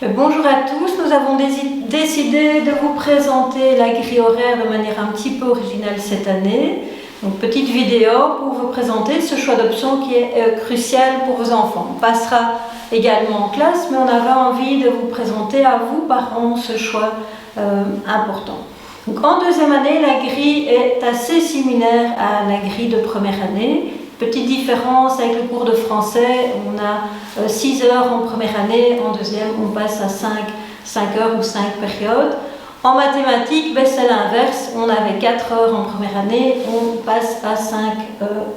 Bonjour à tous, nous avons décidé de vous présenter la grille horaire de manière un petit peu originale cette année. Donc petite vidéo pour vous présenter ce choix d'option qui est crucial pour vos enfants. On passera également en classe, mais on avait envie de vous présenter à vous, parents, ce choix important. Donc en deuxième année, la grille est assez similaire à la grille de première année. Petite différence avec le cours de français, on a 6 heures en première année, en deuxième on passe à 5 heures ou 5 périodes. En mathématiques, ben c'est l'inverse, on avait 4 heures en première année, on passe à 5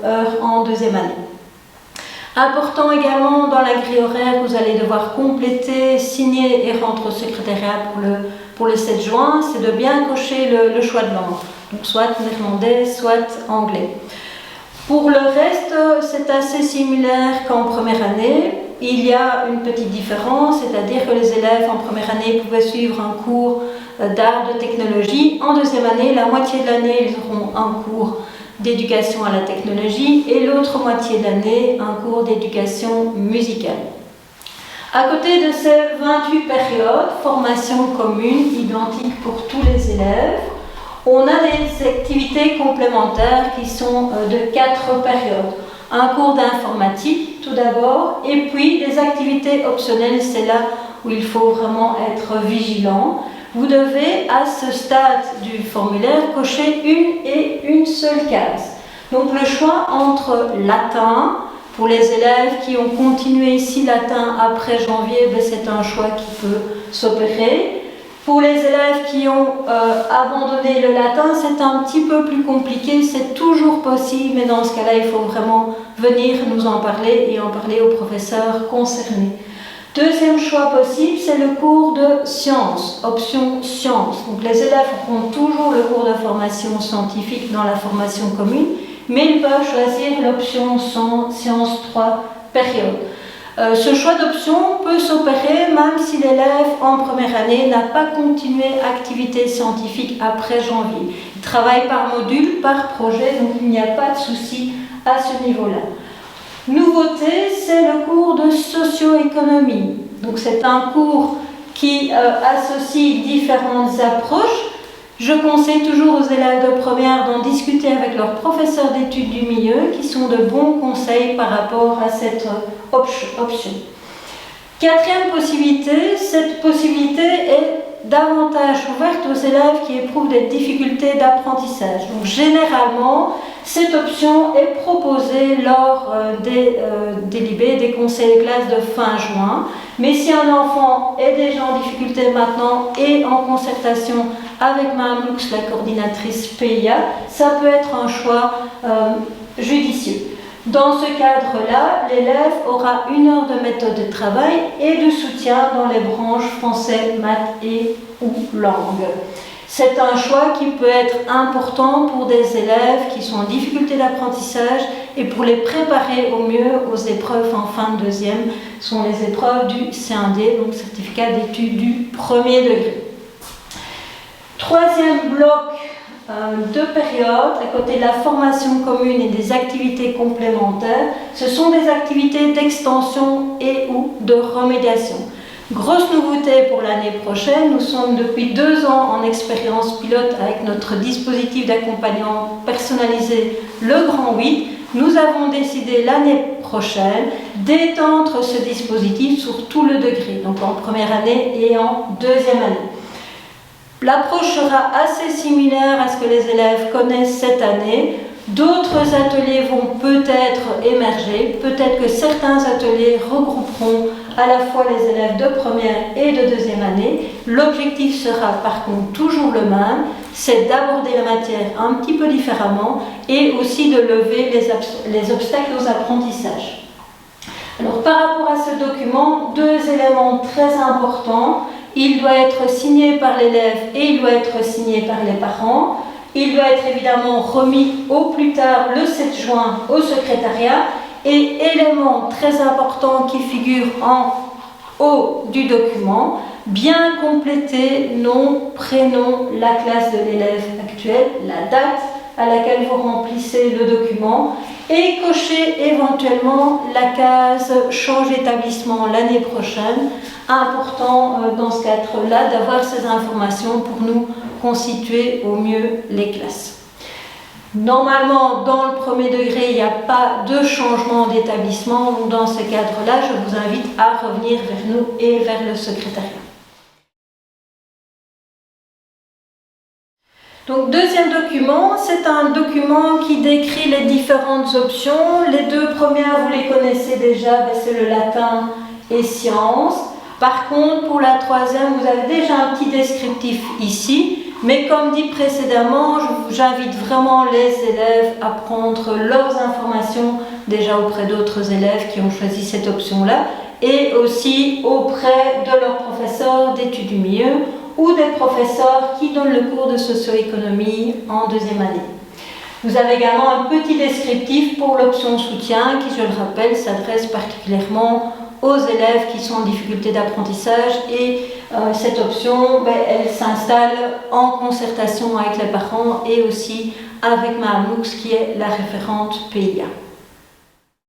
heures en deuxième année. Important également dans la grille horaire, vous allez devoir compléter, signer et rendre au secrétariat pour le 7 juin, c'est de bien cocher le choix de langue, donc soit néerlandais, soit anglais. Pour le reste, c'est assez similaire qu'en première année. Il y a une petite différence, c'est-à-dire que les élèves en première année pouvaient suivre un cours d'art, de technologie. En deuxième année, la moitié de l'année, ils auront un cours d'éducation à la technologie et l'autre moitié de l'année, un cours d'éducation musicale. À côté de ces 28 périodes, formation commune, identique pour tous les élèves, on a des activités complémentaires qui sont de 4 périodes. Un cours d'informatique tout d'abord, et puis des activités optionnelles, c'est là où il faut vraiment être vigilant. Vous devez, à ce stade du formulaire, cocher une seule case. Donc le choix entre latin, pour les élèves qui ont continué ici latin après janvier, c'est un choix qui peut s'opérer. Pour les élèves qui ont abandonné le latin, c'est un petit peu plus compliqué, c'est toujours possible, mais dans ce cas-là, il faut vraiment venir nous en parler et en parler aux professeurs concernés. Deuxième choix possible, c'est le cours de sciences, option sciences. Donc les élèves auront toujours le cours de formation scientifique dans la formation commune, mais ils peuvent choisir l'option sciences 3 périodes. Ce choix d'option peut s'opérer même si l'élève en première année n'a pas continué activité scientifique après janvier. Il travaille par module, par projet, donc il n'y a pas de souci à ce niveau-là. Nouveauté, c'est le cours de socio-économie. Donc c'est un cours qui associe différentes approches. Je conseille toujours aux élèves de première d'en discuter avec leurs professeurs d'études du milieu qui sont de bons conseils par rapport à cette option. Quatrième possibilité, cette possibilité est davantage ouverte aux élèves qui éprouvent des difficultés d'apprentissage. Donc généralement, cette option est proposée lors des délibés, des conseils de classe de fin juin. Mais si un enfant est déjà en difficulté maintenant et en concertation avec Mme Lux, la coordinatrice PIA, ça peut être un choix judicieux. Dans ce cadre-là, l'élève aura 1 heure de méthode de travail et de soutien dans les branches français, maths et ou langue. C'est un choix qui peut être important pour des élèves qui sont en difficulté d'apprentissage et pour les préparer au mieux aux épreuves en fin de deuxième, sont les épreuves du C1D, donc certificat d'études du premier degré. Troisième bloc de périodes, à côté de la formation commune et des activités complémentaires, ce sont des activités d'extension et ou de remédiation. Grosse nouveauté pour l'année prochaine, nous sommes depuis 2 ans en expérience pilote avec notre dispositif d'accompagnement personnalisé Le Grand 8. Nous avons décidé l'année prochaine d'étendre ce dispositif sur tout le degré, donc en première année et en deuxième année. L'approche sera assez similaire à ce que les élèves connaissent cette année. D'autres ateliers vont peut-être émerger, peut-être que certains ateliers regrouperont à la fois les élèves de première et de deuxième année. L'objectif sera par contre toujours le même, c'est d'aborder la matière un petit peu différemment et aussi de lever les obstacles aux apprentissages. Alors par rapport à ce document, 2 éléments très importants. Il doit être signé par l'élève et il doit être signé par les parents. Il doit être évidemment remis au plus tard le 7 juin au secrétariat. Et élément très important qui figure en haut du document, bien compléter nom, prénom, la classe de l'élève actuel, la date à laquelle vous remplissez le document et cochez éventuellement la case « Change d'établissement l'année prochaine ». Important dans ce cadre-là d'avoir ces informations pour nous constituer au mieux les classes. Normalement, dans le premier degré, il n'y a pas de changement d'établissement. Donc dans ce cadre-là, je vous invite à revenir vers nous et vers le secrétariat. Donc, deuxième document, c'est un document qui décrit les différentes options. Les deux premières, vous les connaissez déjà, c'est le latin et sciences. Par contre, pour la troisième, vous avez déjà un petit descriptif ici. Mais comme dit précédemment, j'invite vraiment les élèves à prendre leurs informations déjà auprès d'autres élèves qui ont choisi cette option-là et aussi auprès de leurs professeurs d'études du milieu ou des professeurs qui donnent le cours de socio-économie en deuxième année. Vous avez également un petit descriptif pour l'option soutien qui, je le rappelle, s'adresse particulièrement aux élèves qui sont en difficulté d'apprentissage et cette option, elle s'installe en concertation avec les parents et aussi avec Mme Lux qui est la référente PIA.